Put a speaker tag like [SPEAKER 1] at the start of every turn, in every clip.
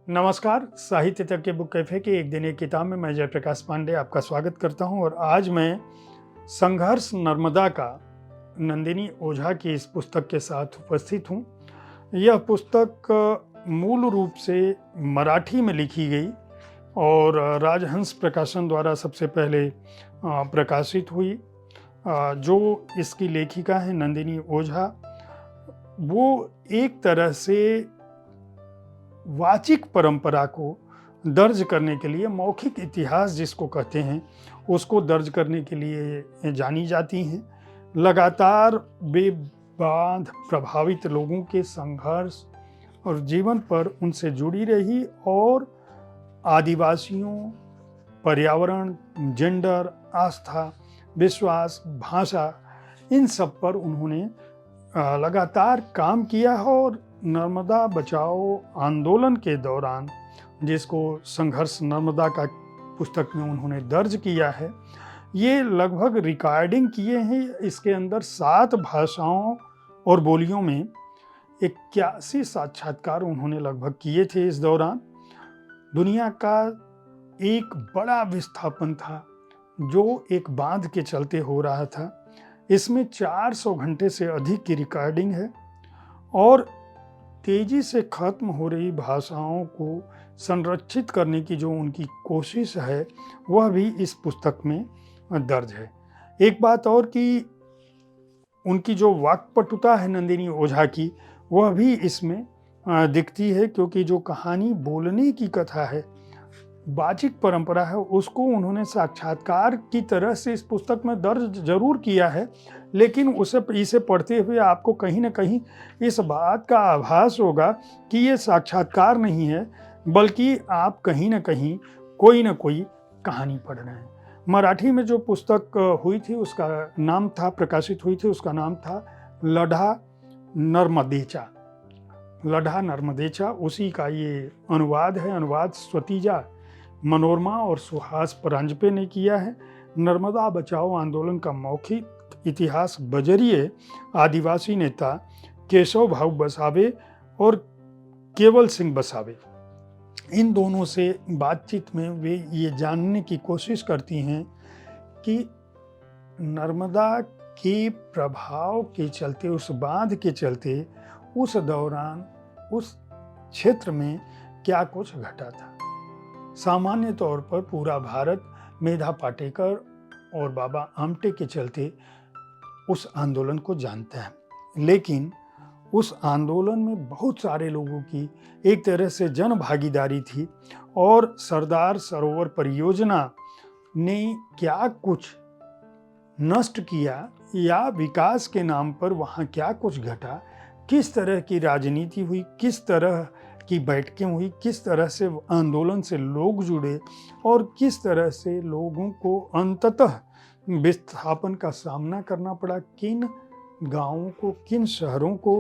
[SPEAKER 1] नमस्कार, साहित्य तक के बुक कैफे के एक दिन एक किताब में मैं जयप्रकाश पांडे आपका स्वागत करता हूं और आज मैं संघर्ष नर्मदा का नंदिनी ओझा की इस पुस्तक के साथ उपस्थित हूं। यह पुस्तक मूल रूप से मराठी में लिखी गई और राजहंस प्रकाशन द्वारा सबसे पहले प्रकाशित हुई। जो इसकी लेखिका है नंदिनी ओझा, वो एक तरह से वाचिक परंपरा को दर्ज करने के लिए, मौखिक इतिहास जिसको कहते हैं, उसको दर्ज करने के लिए जानी जाती हैं। लगातार बेबाध प्रभावित लोगों के संघर्ष और जीवन पर उनसे जुड़ी रही और आदिवासियों, पर्यावरण, जेंडर, आस्था, विश्वास, भाषा, इन सब पर उन्होंने लगातार काम किया है और नर्मदा बचाओ आंदोलन के दौरान, जिसको संघर्ष नर्मदा का पुस्तक में उन्होंने दर्ज किया है, ये लगभग रिकॉर्डिंग किए हैं। इसके अंदर 7 भाषाओं और बोलियों में 81 साक्षात्कार उन्होंने लगभग किए थे। इस दौरान दुनिया का एक बड़ा विस्थापन था जो एक बांध के चलते हो रहा था। इसमें 400 घंटे से अधिक की रिकॉर्डिंग है और तेजी से खत्म हो रही भाषाओं को संरक्षित करने की जो उनकी कोशिश है, वह भी इस पुस्तक में दर्ज है। एक बात और कि उनकी जो वाक्पटुता है नंदिनी ओझा की, वह भी इसमें दिखती है, क्योंकि जो कहानी बोलने की कथा है, वाचिक परंपरा है, उसको उन्होंने साक्षात्कार की तरह से इस पुस्तक में दर्ज जरूर किया है, लेकिन इसे पढ़ते हुए आपको कहीं ना कहीं इस बात का आभास होगा कि ये साक्षात्कार नहीं है, बल्कि आप कहीं ना कहीं कोई ना कोई कहानी पढ़ रहे हैं। मराठी में जो पुस्तक हुई थी, उसका नाम था, प्रकाशित हुई थी, उसका नाम था लढा नर्मदेचा। लढा नर्मदेचा, उसी का ये अनुवाद है। अनुवाद स्वतीजा मनोरमा और सुहास परांजपे ने किया है। नर्मदा बचाओ आंदोलन का मौखिक इतिहास बजरिए आदिवासी नेता केशव भाऊ बसावे और केवल सिंह बसावे, इन दोनों से बातचीत में वे ये जानने की कोशिश करती हैं कि नर्मदा के प्रभाव के चलते, उस बांध के चलते, उस दौरान उस क्षेत्र में क्या कुछ घटा था। सामान्य तौर पर पूरा भारत मेधा पाटेकर और बाबा आमटे के चलते उस आंदोलन को जानता है, लेकिन उस आंदोलन में बहुत सारे लोगों की एक तरह से जन भागीदारी थी और सरदार सरोवर परियोजना ने क्या कुछ नष्ट किया या विकास के नाम पर वहाँ क्या कुछ घटा, किस तरह की राजनीति हुई, किस तरह की बैठकें हुई, किस तरह से आंदोलन से लोग जुड़े और किस तरह से लोगों को अंततः विस्थापन का सामना करना पड़ा, किन गांवों को, किन शहरों को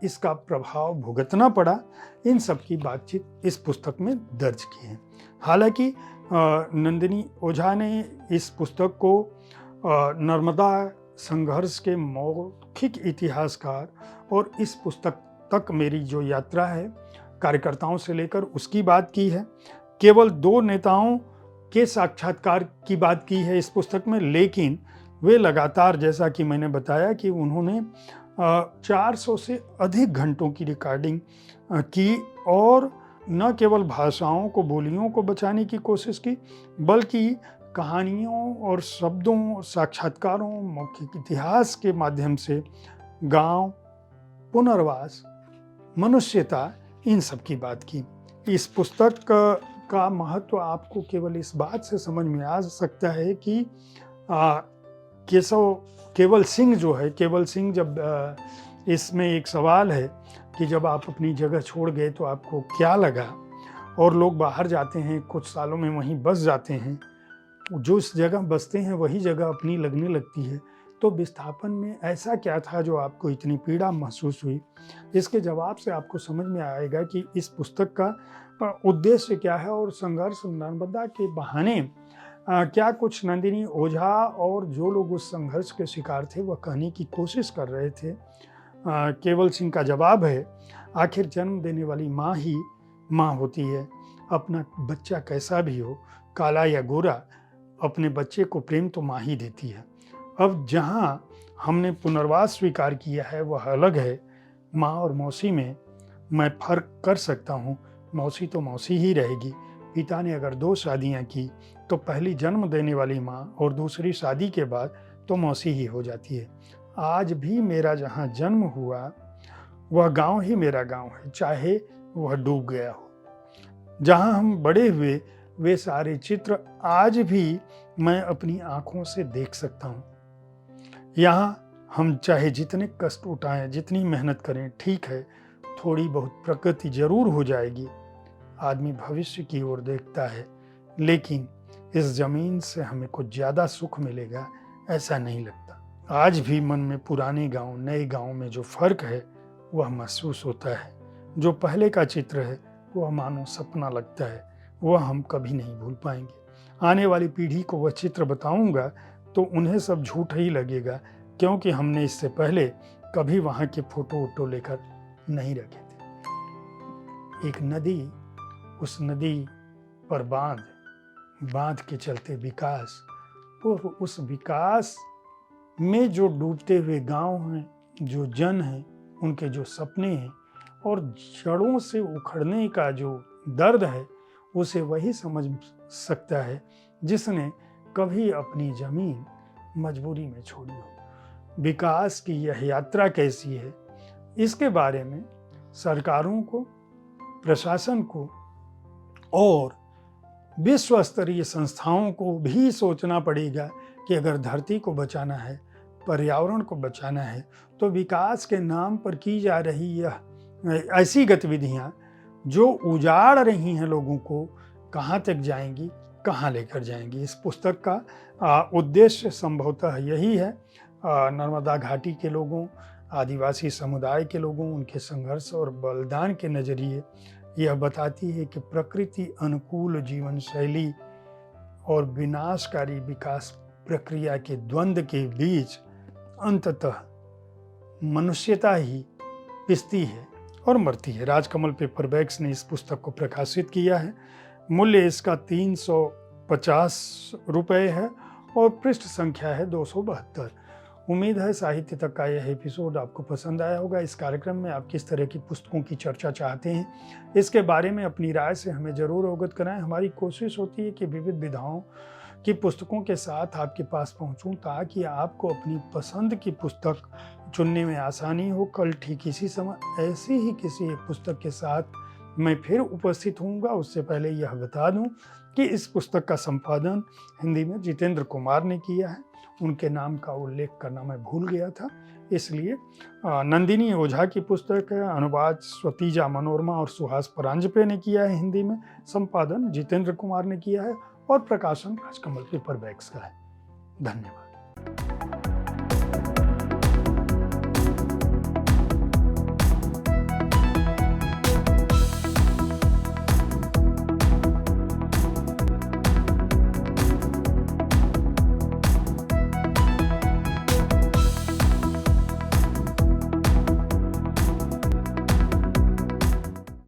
[SPEAKER 1] इसका प्रभाव भुगतना पड़ा, इन सब की बातचीत इस पुस्तक में दर्ज की है। हालांकि नंदिनी ओझा ने इस पुस्तक को नर्मदा संघर्ष के मौखिक इतिहासकार और इस पुस्तक तक मेरी जो यात्रा है कार्यकर्ताओं से लेकर, उसकी बात की है। केवल 2 नेताओं के साक्षात्कार की बात की है इस पुस्तक में, लेकिन वे लगातार, जैसा कि मैंने बताया कि उन्होंने 400 से अधिक घंटों की रिकॉर्डिंग की और न केवल भाषाओं को, बोलियों को बचाने की कोशिश की, बल्कि कहानियों और शब्दों, साक्षात्कारों, मौखिक इतिहास के माध्यम से गांव, पुनर्वास, मनुष्यता, इन सब की बात की। इस पुस्तक का महत्व आपको केवल इस बात से समझ में आ सकता है कि केवल सिंह जो है, केवल सिंह, जब इसमें एक सवाल है कि जब आप अपनी जगह छोड़ गए तो आपको क्या लगा, और लोग बाहर जाते हैं, कुछ सालों में वहीं बस जाते हैं, जो इस जगह बसते हैं वही जगह अपनी लगने लगती है, तो विस्थापन में ऐसा क्या था जो आपको इतनी पीड़ा महसूस हुई। इसके जवाब से आपको समझ में आएगा कि इस पुस्तक का उद्देश्य क्या है और संघर्ष नर्मदा के बहाने क्या कुछ नंदिनी ओझा और जो लोग उस संघर्ष के शिकार थे वह कहने की कोशिश कर रहे थे। केवल सिंह का जवाब है, आखिर जन्म देने वाली माँ ही माँ होती है। अपना बच्चा कैसा भी हो, काला या गोरा, अपने बच्चे को प्रेम तो माँ ही देती है। अब जहाँ हमने पुनर्वास स्वीकार किया है वह अलग है। माँ और मौसी में मैं फ़र्क कर सकता हूँ। मौसी तो मौसी ही रहेगी। पिता ने अगर 2 शादियाँ की तो पहली जन्म देने वाली माँ और दूसरी शादी के बाद तो मौसी ही हो जाती है। आज भी मेरा जहाँ जन्म हुआ वह गांव ही मेरा गांव है, चाहे वह डूब गया हो। जहाँ हम बड़े हुए वे सारे चित्र आज भी मैं अपनी आँखों से देख सकता हूँ। यहाँ हम चाहे जितने कष्ट उठाएं, जितनी मेहनत करें, ठीक है, थोड़ी बहुत प्रगति जरूर हो जाएगी। आदमी भविष्य की ओर देखता है, लेकिन इस जमीन से हमें कुछ ज़्यादा सुख मिलेगा ऐसा नहीं लगता। आज भी मन में पुराने गांव नए गांव में जो फर्क है वह महसूस होता है। जो पहले का चित्र है वह मानो सपना लगता है, वह हम कभी नहीं भूल पाएंगे। आने वाली पीढ़ी को वह चित्र बताऊंगा तो उन्हें सब झूठ ही लगेगा, क्योंकि हमने इससे पहले कभी वहाँ के फोटो वोटो लेकर नहीं रखे थे। एक नदी, उस नदी पर बांध के चलते विकास, और उस विकास में जो डूबते हुए गांव हैं, जो जन हैं, उनके जो सपने हैं और जड़ों से उखड़ने का जो दर्द है, उसे वही समझ सकता है जिसने कभी अपनी जमीन मजबूरी में छोड़ी हो। विकास की यह यात्रा कैसी है, इसके बारे में सरकारों को, प्रशासन को और विश्व स्तरीय संस्थाओं को भी सोचना पड़ेगा कि अगर धरती को बचाना है, पर्यावरण को बचाना है, तो विकास के नाम पर की जा रही यह ऐसी गतिविधियां जो उजाड़ रही हैं लोगों को, कहाँ तक जाएंगी, कहाँ लेकर जाएंगी। इस पुस्तक का उद्देश्य संभवतः यही है। नर्मदा घाटी के लोगों, आदिवासी समुदाय के लोगों, उनके संघर्ष और बलिदान के नज़रिए यह बताती है कि प्रकृति अनुकूल जीवन शैली और विनाशकारी विकास प्रक्रिया के द्वंद्व के बीच अंततः मनुष्यता ही पिसती है और मरती है। राजकमल पेपरबैक्स ने इस पुस्तक को प्रकाशित किया है। मूल्य इसका 350 रुपये है और पृष्ठ संख्या है 272। उम्मीद है साहित्य तक का यह एपिसोड आपको पसंद आया होगा। इस कार्यक्रम में आप किस तरह की पुस्तकों की चर्चा चाहते हैं, इसके बारे में अपनी राय से हमें ज़रूर अवगत कराएं। हमारी कोशिश होती है कि विविध विधाओं की पुस्तकों के साथ आपके पास पहुंचूं, ताकि आपको अपनी पसंद की पुस्तक चुनने में आसानी हो। कल ठीक इसी समय ऐसी ही किसी एक पुस्तक के साथ मैं फिर उपस्थित होऊंगा। उससे पहले यह बता दूं कि इस पुस्तक का संपादन हिंदी में जितेंद्र कुमार ने किया है। उनके नाम का उल्लेख करना मैं भूल गया था, इसलिए नंदिनी ओझा की पुस्तक है। अनुवाद स्वतीजा मनोरमा और सुहास परांजपे ने किया है हिंदी में। संपादन जितेंद्र कुमार ने किया है और प्रकाशन राजकमल पेपरबैक्स का है। धन्यवाद।